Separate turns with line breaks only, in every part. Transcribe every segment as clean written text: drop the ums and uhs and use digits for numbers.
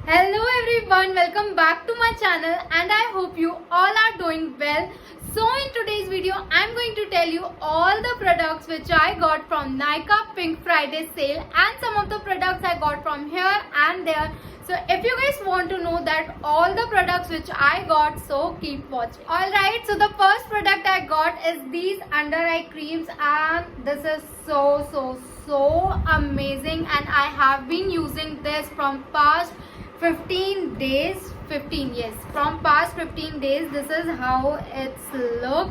Hello everyone, welcome back to my channel and I hope you all are doing well. So in today's video, I'm going to tell you all the products which I got from Nykaa Pink Friday sale and some of the products I got from here and there. So if you guys want to know that all the products which I got, so keep watching. Alright, so the first product I got is these under eye creams and this is so amazing and I have been using this from past 15 days. From past 15 days. This is how it's look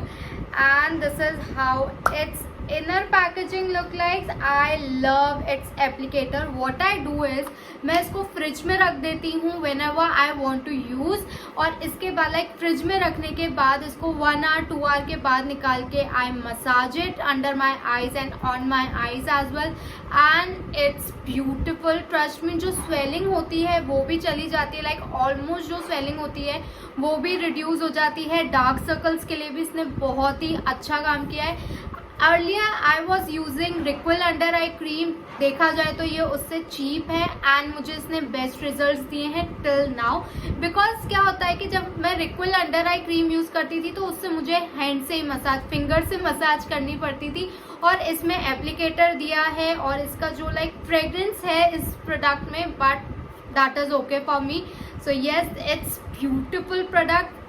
and this is how its inner packaging look like. I love its applicator. What I do is मैं इसको fridge में रख देती हूँ whenever I want to use और इसके बाद like fridge में रखने के बाद इसको 1 hour 2 hour के बाद निकाल के I massage it under my eyes and on my eyes as well and it's beautiful. Trust me, जो swelling होती है वो भी चली जाती है, लाइक ऑलमोस्ट जो swelling होती है वो भी रिड्यूस हो जाती है. डार्क सर्कल्स के लिए भी इसने बहुत ही अच्छा काम किया है. Earlier I was using Re'equil under eye cream. देखा जाए तो ये उससे चीप है एंड मुझे इसने बेस्ट रिजल्ट्स दिए हैं टिल नाउ. बिकॉज क्या होता है कि जब मैं रिक्विल अंडर आई क्रीम यूज करती थी तो उससे मुझे हैंड से ही मसाज, फिंगर से मसाज करनी पड़ती थी और इसमें एप्लीकेटर दिया है और इसका जो लाइक फ्रेग्रेंस है इस प्रोडक्ट में, but that is okay for me. So yes, it's beautiful product.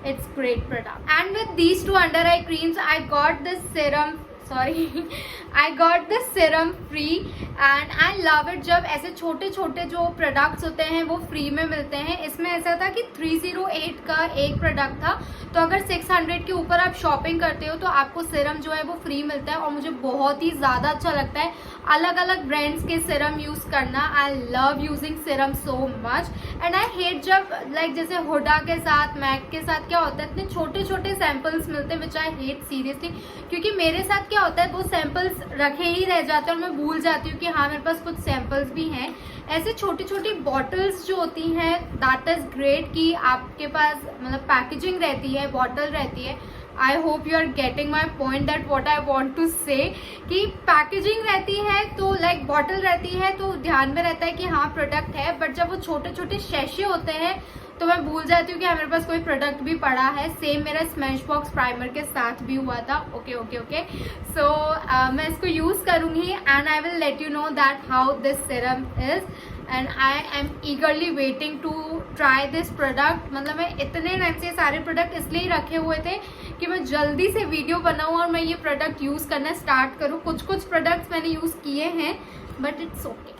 It's great product. And with these two under eye creams I got this serum, I got this serum free and I love it. जब ऐसे छोटे छोटे जो products होते हैं वो free में मिलते हैं. इसमें ऐसा था कि 308 का एक प्रोडक्ट था, तो अगर 600 के ऊपर आप शॉपिंग करते हो तो आपको सीरम जो है वो फ्री मिलता है और मुझे बहुत ही ज़्यादा अच्छा लगता है अलग अलग ब्रांड्स के सीरम यूज़ करना. I love using serum so much and I hate जब लाइक जैसे हुडा के साथ, मैक के साथ क्या होता है इतने छोटे छोटे सैम्पल्स मिलते हैं विच आई हेट सीरियसली. क्योंकि मेरे साथ क्या होता है वो सैंपल्स रखे ही रह जाते हैं और मैं भूल जाती हूँ कि हाँ मेरे पास कुछ सैंपल्स भी हैं. ऐसे छोटी छोटी बॉटल्स जो होती हैं दैट इज ग्रेट कि आपके पास मतलब पैकेजिंग रहती है, बॉटल रहती है. I hope you are getting my point that what I want to say कि पैकेजिंग रहती है तो लाइक बॉटल रहती है तो ध्यान में रहता है कि हाँ प्रोडक्ट है. बट जब वो छोटे छोटे शैशे होते हैं तो मैं भूल जाती हूँ कि मेरे पास कोई प्रोडक्ट भी पड़ा है. सेम मेरा स्मैश बॉक्स प्राइमर के साथ भी हुआ था. ओके. सो मैं इसको यूज़ करूँगी and I will let you know that how this serum is and I am eagerly waiting to try this product. मतलब मैं इतने टाइम से सारे प्रोडक्ट इसलिए ही रखे हुए थे कि मैं जल्दी से वीडियो बनाऊँ और मैं ये प्रोडक्ट यूज़ करना स्टार्ट करूँ. कुछ प्रोडक्ट्स मैंने यूज़ किए हैं but it's okay.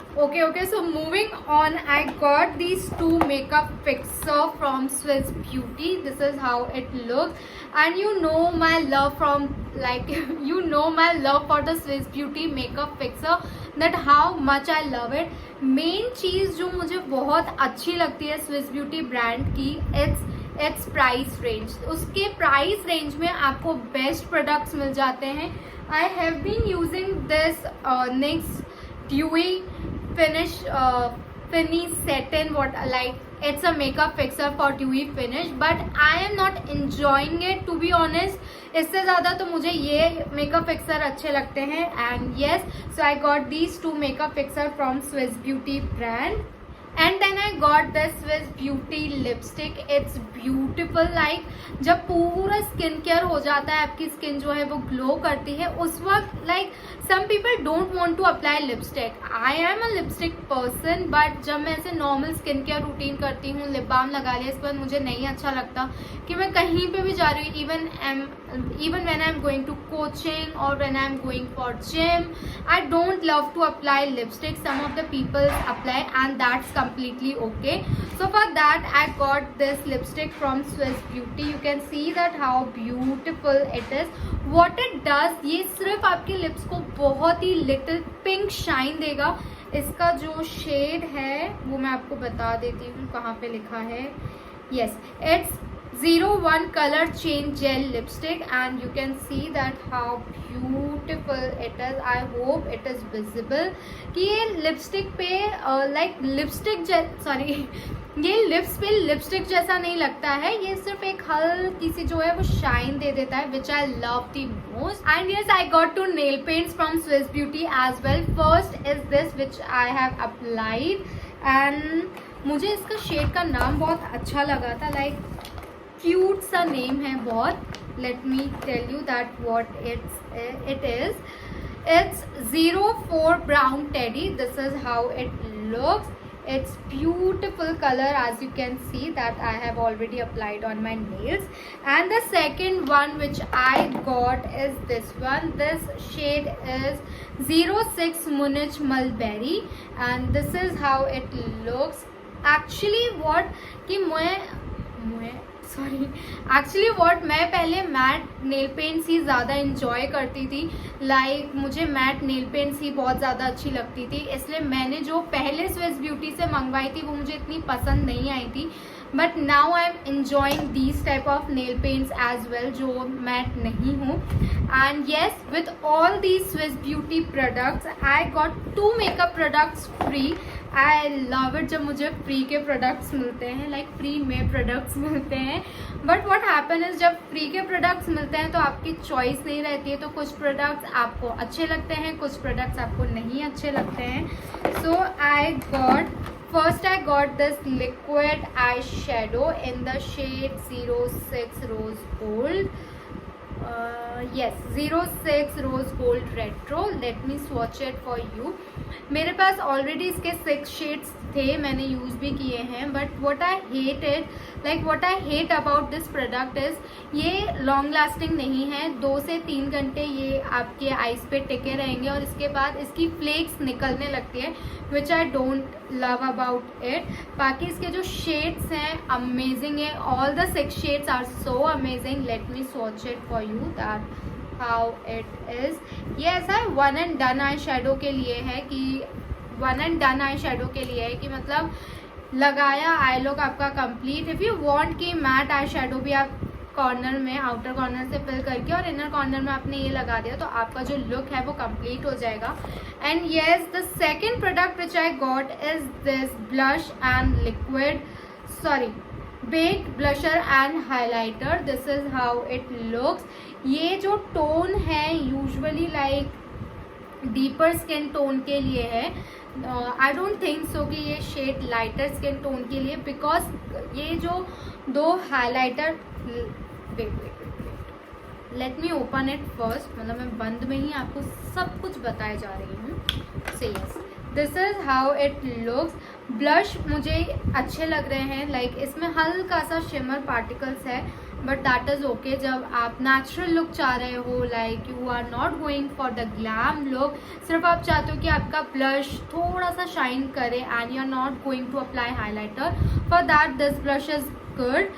So moving on, I got these two makeup fixer from Swiss Beauty. This is how it looks and you know my love from like you know my love for the Swiss Beauty makeup fixer, that how much I love it. Main चीज़ जो मुझे बहुत अच्छी लगती है Swiss Beauty brand की it's price range. उसके price range में आपको बेस्ट प्रोडक्ट्स मिल जाते हैं. I have been using this NYX dewy finish satin, what like it's a makeup fixer for dewy finish but I am not enjoying it to be honest. इससे ज़्यादा तो मुझे ये makeup fixer अच्छे लगते हैं and yes, so I got these two makeup fixer from Swiss Beauty brand. And then I got this Swiss Beauty lipstick. It's beautiful. Like जब पूरा स्किन केयर हो जाता है, आपकी स्किन जो है वो ग्लो करती है, उस वक्त like some people don't want to apply lipstick. I am a lipstick person but जब मैं ऐसे नॉर्मल स्किन केयर रूटीन करती हूँ, लिप बाम लगा लिया, इस पर मुझे नहीं अच्छा लगता कि मैं कहीं पे भी जा रही हूँ. even when I'm going to coaching or when I'm going for gym, I don't love to apply lipstick. Some of the people apply and that's completely okay. So for that I got this lipstick from Swiss Beauty. You can see that how beautiful it is. What it does, ये सिर्फ आपके lips को बहुत ही little pink shine देगा. इसका जो shade है वो मैं आपको बता देती हूँ कहाँ पे लिखा है. Yes, it's 01 color change gel lipstick and you can see that how beautiful it is. I hope it is visible कि ये लिपस्टिक पे लाइक लिपस्टिक ये लिप्स पे लिपस्टिक जैसा नहीं लगता है. ये सिर्फ एक हल्की सी जो है वो शाइन दे देता है which I love the most. And yes, I got two nail paints from Swiss Beauty as well. First is this which I have applied and मुझे इसका शेड का नाम बहुत अच्छा लगा था, लाइक क्यूट सा नेम है बहुत. Let me tell you that what it is. It's 04 brown teddy. This is how it looks. It's beautiful color, as you can see that I have already applied on my nails. And the second one which I got is this one. This shade is 06 Munich Mulberry, and this is how it looks. Actually what कि मैं पहले mat nail paints ही ज़्यादा enjoy करती थी. Like मुझे mat nail paints ही बहुत ज़्यादा अच्छी लगती थी, इसलिए मैंने जो पहले स्विस ब्यूटी से मंगवाई थी वो मुझे इतनी पसंद नहीं आई थी. But now I am enjoying these type of nail paints as well जो मैट नहीं हूँ. And yes, with all these Swiss Beauty products I got 2 makeup products free. I love it जब मुझे फ्री के प्रोडक्ट्स मिलते हैं, like free में products मिलते हैं. बट व्हाट हैपन इज जब फ्री के प्रोडक्ट्स मिलते हैं तो आपकी चॉइस नहीं रहती है, तो कुछ प्रोडक्ट्स आपको अच्छे लगते हैं, कुछ प्रोडक्ट्स आपको नहीं अच्छे लगते हैं. सो First I got this liquid eyeshadow in the shade 06 Rose Gold. Yes, 06 Rose Gold Retro. Let me swatch it for you. मेरे पास ऑलरेडी इसके 6 शेड्स थे, मैंने यूज़ भी किए हैं. But what I hate about this product is ये long lasting नहीं है. 2 से 3 घंटे ये आपके आईज पे टिके रहेंगे और इसके बाद इसकी फ्लेक्स निकलने लगती है, which I don't love about it. बाकी इसके जो शेड्स हैं अमेजिंग है. All the 6 shades are so amazing. Let me swatch it for you that how it is. ये ऐसा one and done eyeshadow के लिए है कि मतलब लगाया आई लुक आपका कंप्लीट. इफ़ यू वांट कि मैट आई शेडो भी आप कॉर्नर में आउटर कॉर्नर से फिल करके और इनर कॉर्नर में आपने ये लगा दिया तो आपका जो लुक है वो कंप्लीट हो जाएगा. And yes, the second product which I got is this blush and liquid baked blusher and highlighter. This is how it looks. ये जो टोन है usually like deeper skin tone के लिए है. आई डोंट थिंक सो कि ये shade lighter skin tone के लिए, बिकॉज ये जो 2 highlighter let me open it first. मतलब मैं बंद में ही आपको सब कुछ बताए जा रही हूँ. So yes, this is how it looks. Blush मुझे अच्छे लग रहे हैं, लाइक इसमें हल्का सा शिमर पार्टिकल्स है, बट दैट इज़ ओके. जब आप नेचुरल लुक चाह रहे हो, like you are not going for the glam look, सिर्फ आप चाहते हो कि आपका ब्लश थोड़ा सा शाइन करे and you are not going to apply highlighter, for that this blush is good.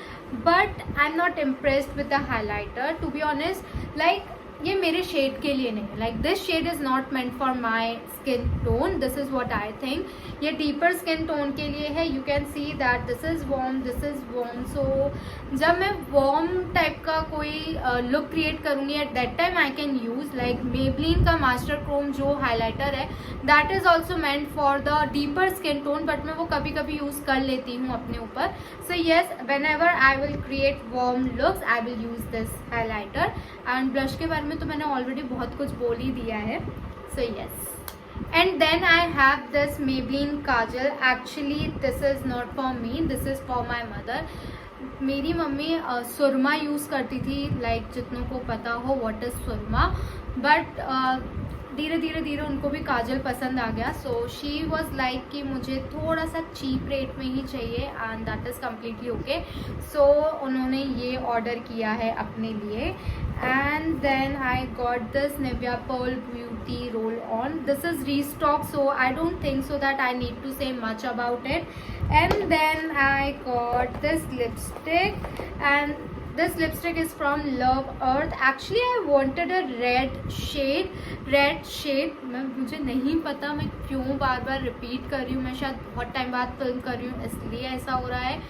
But I am not impressed with the highlighter to be honest. Like ये मेरे शेड के लिए नहीं है. Like this shade is not meant for my skin tone. This is what I think. ये deeper skin tone के लिए है. You can see that this is warm, this is warm. सो जब मैं वार्म टाइप का कोई लुक क्रिएट करूँगी at that time I can use like Maybelline का मास्टर क्रोम जो हाईलाइटर है, that is also meant for the deeper skin tone, but मैं वो कभी कभी यूज़ कर लेती हूँ अपने ऊपर. So yes, when ever I will create warm looks I will use this highlighter. And blush के बारे में तो मैंने ऑलरेडी बहुत कुछ बोल ही दिया है. So yes, and then I have this Maybelline kajal. Actually this is not for me, this is for my mother. मेरी मम्मी सुरमा यूज़ करती थी, लाइक जितनों को पता हो व्हाट इज़ सुरमा. बट धीरे धीरे उनको भी काजल पसंद आ गया. सो शी वॉज लाइक कि मुझे थोड़ा सा चीप रेट में ही चाहिए and that is completely okay. So उन्होंने ये ऑर्डर किया है अपने लिए. And then I got this Nivea Pearl Beauty Roll On. This is restock, so I don't think so that I need to say much about it. And then I got this lipstick, and this lipstick is from Love Earth. Actually I wanted a red shade. मुझे नहीं पता मैं क्यों बार बार repeat कर रही हूँ. मैं शायद बहुत टाइम बाद फिल्म कर रही हूँ इसलिए ऐसा हो रहा है.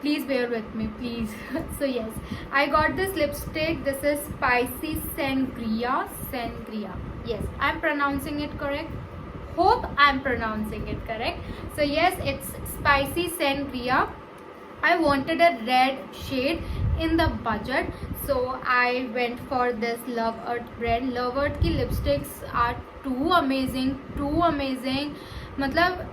Please bear with me, please. So yes, I got this lipstick. This is Spicy Sangria. Yes, I'm pronouncing it correct. Hope I'm pronouncing it correct. So yes, it's Spicy Sangria. I wanted a red shade in the budget, so I went for this Love Earth brand. Love Earth की lipsticks are too amazing. मतलब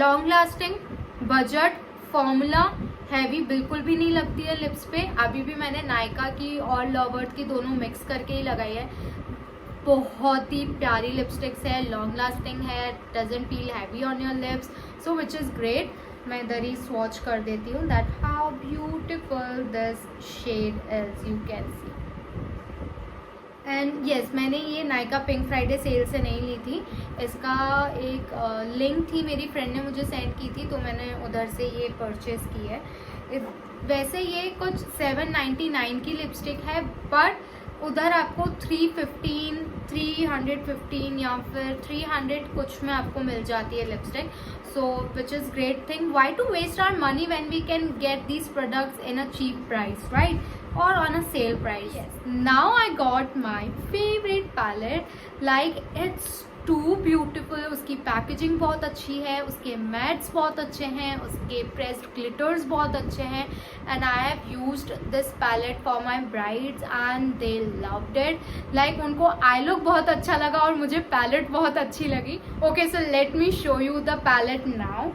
long lasting, budget formula, heavy बिल्कुल भी नहीं लगती है lips पे। अभी भी मैंने नायका की और लवर्ड की दोनों मिक्स करके ही लगाई है। बहुत ही प्यारी लिपस्टिक्स है, लॉन्ग लास्टिंग है, doesn't feel heavy on your lips, so which is great. मैं इधर ही स्वॉच कर देती हूँ that how beautiful this shade is, you can see. And yes, मैंने ये नायका पिंक फ्राइडे सेल से नहीं ली थी, इसका एक लिंक थी, मेरी फ्रेंड ने मुझे सेंड की थी, तो मैंने उधर से ये परचेज़ की है। वैसे ये कुछ 799 की लिपस्टिक है, बट उधर आपको 315, 315 या फिर 300 कुछ में आपको मिल जाती है lipstick, so which is great thing. Why to waste our money when we can get these products in a cheap price, right, or on a sale price. Yes. Now I got my favorite palette, like it's too beautiful. उसकी packaging बहुत अच्छी है, उसके mats बहुत अच्छे हैं, उसके pressed glitters बहुत अच्छे हैं, and I have used this palette for my brides and they loved it. Like उनको आई लुक बहुत अच्छा लगा और मुझे पैलेट बहुत अच्छी लगी. Okay, so let me show you the palette now.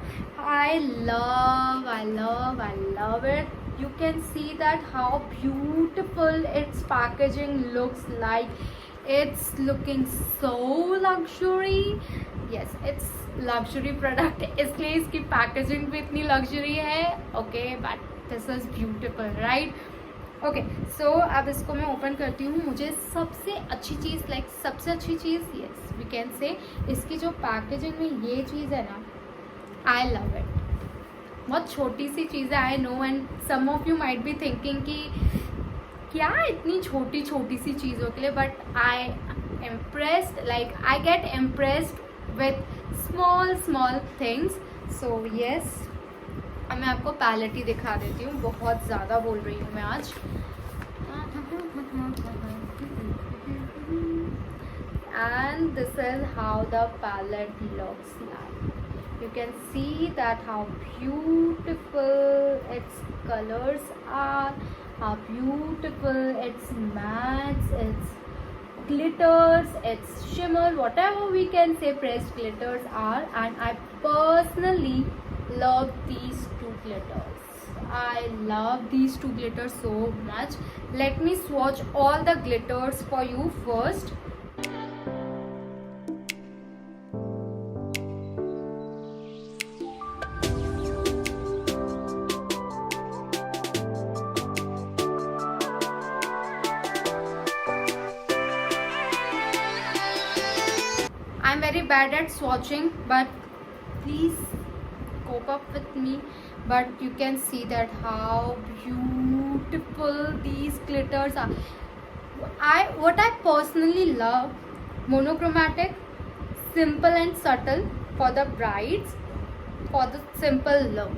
I love it. You can see that how beautiful its packaging looks like. It's looking so luxury. Yes, it's luxury product, इसलिए इसकी packaging भी इतनी luxury है. Okay, but this is beautiful, right? Okay, so अब इसको मैं open करती हूँ. मुझे सबसे अच्छी चीज़, लाइक सबसे अच्छी चीज़, यस वी कैन से, इसकी जो पैकेजिंग में ये चीज़ है ना, आई लव इट. बहुत छोटी सी चीज़ है, I know, and some of you might be thinking कि क्या इतनी छोटी छोटी सी चीज़ों के लिए, but I impressed, like I get impressed with small things. So yes, अब मैं आपको पैलेट ही दिखा देती हूँ, बहुत ज़्यादा बोल रही हूँ मैं आज. And this is how the palette looks like. You can see that how beautiful its colors are, how beautiful its mattes, its glitters, its shimmer, whatever we can say pressed glitters are. And I personally love these two glitters. I love these two glitters so much. Let me swatch all the glitters for you first. I'm very bad at swatching, but please cope up with me. But you can see that how beautiful these glitters are. What I personally love, monochromatic, simple and subtle for the brides, for the simple look.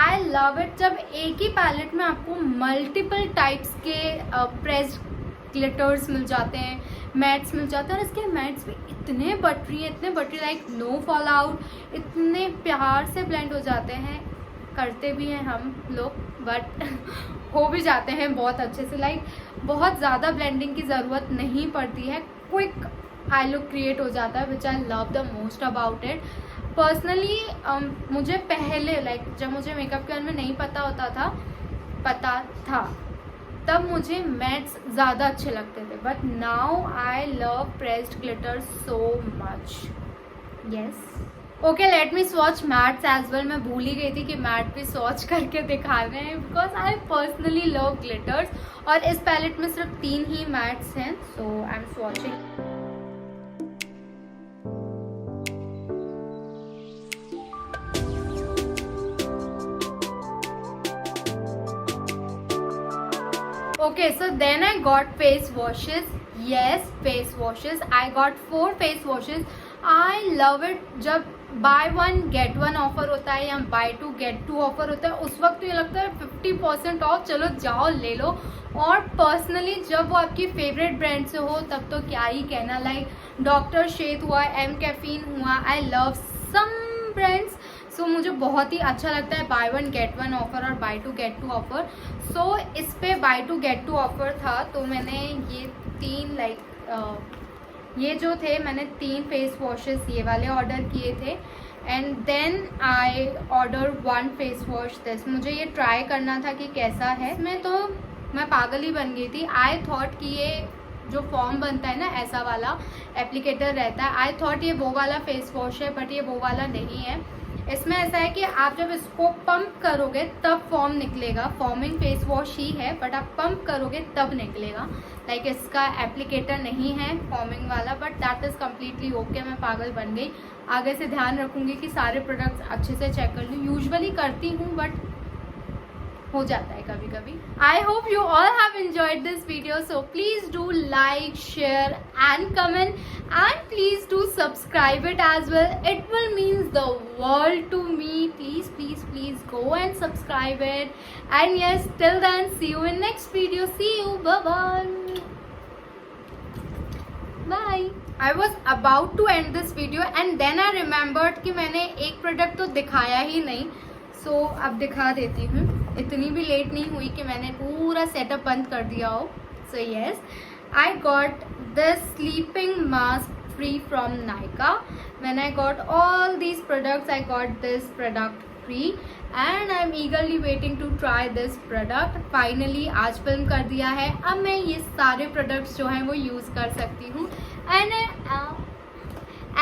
I love it जब एक ही palette में आपको multiple types के pressed glitters मिल जाते हैं, mats मिल जाते हैं, और इसके मैट्स भी इतने buttery, like no fall out, इतने प्यार से ब्लेंड हो जाते हैं. करते भी हैं हम लोग, बट हो भी जाते हैं बहुत अच्छे से. लाइक बहुत ज़्यादा ब्लेंडिंग की ज़रूरत नहीं पड़ती है, क्विक आई लुक क्रिएट हो जाता है, which I love the most about it. Personally मुझे पहले, लाइक जब मुझे मेकअप के बारे में नहीं पता था तब मुझे मैट्स ज़्यादा अच्छे लगते थे, but now I love pressed glitter so much. Yes, okay, let me swatch mattes as well. मैं भूल ही गई थी कि मैट भी स्वॉच करके दिखाने हैं, because I personally love glitters. और इस पैलेट में सिर्फ 3 ही मैट्स हैं, so I am swatching. Okay, so then I got face washes. Yes, face washes. I got 4 face washes. I love it. जब buy 1 get 1 ऑफर होता है या buy 2 get 2 ऑफर होता है, उस वक्त ये लगता है 50% ऑफ, चलो जाओ ले लो. और पर्सनली जब वो आपकी फेवरेट ब्रांड से हो तब तो क्या ही कहना. लाइक डॉक्टर शेथ हुआ, एम कैफीन हुआ, आई लव सम ब्रांड्स. सो मुझे बहुत ही अच्छा लगता है बाय 1 गेट 1 ऑफर और बाय 2 गेट 2 ऑफर. सो इस पे बाय 2 गेट 2 ऑफर था, तो मैंने ये 3 ये जो थे, मैंने 3 फेस वॉशेस ये वाले ऑर्डर किए थे. And then I order 1 face wash this. मुझे ये ट्राई करना था कि कैसा है। इसमें तो मैं पागल ही बन गई थी। आई थॉट कि ये जो फॉर्म बनता है ना, ऐसा वाला एप्लीकेटर रहता है, आई थॉट ये वो वाला फेस वॉश है, बट ये वो वाला नहीं है। इसमें ऐसा है कि आप जब इसको पंप करोगे तब फॉर्म निकलेगा। फॉर्मिंग फेस वॉश ही है, बट आप पंप करोगे तब निकलेगा। लाइक इसका एप्लीकेटर नहीं है फॉर्मिंग वाला, but that is completely okay. मैं पागल बन गई। आगे से ध्यान रखूँगी कि सारे प्रोडक्ट्स अच्छे से चेक कर लूँ। यूजुअली करती हूँ, बट हो जाता है कभी कभी। आई hope you all have enjoyed this video, so please do like, share and comment, and please do subscribe it as well. It will means the world to me. Please go and subscribe it. And yes, till then, see you in next video. See you. Bye. I was about to end this video and then I remembered कि मैंने एक product तो दिखाया ही नहीं, सो अब दिखा देती हूँ। इतनी भी लेट नहीं हुई कि मैंने पूरा सेटअप बंद कर दिया हो। So yes, I got this sleeping mask free from Nykaa. When I got all these products, I got this product free and I'm eagerly waiting to try this product. Finally आज film कर दिया है। अब मैं ये सारे products जो हैं वो use कर सकती हूँ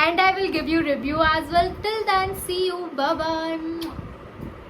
and I will give you review as well. Till then, see you. Bye bye.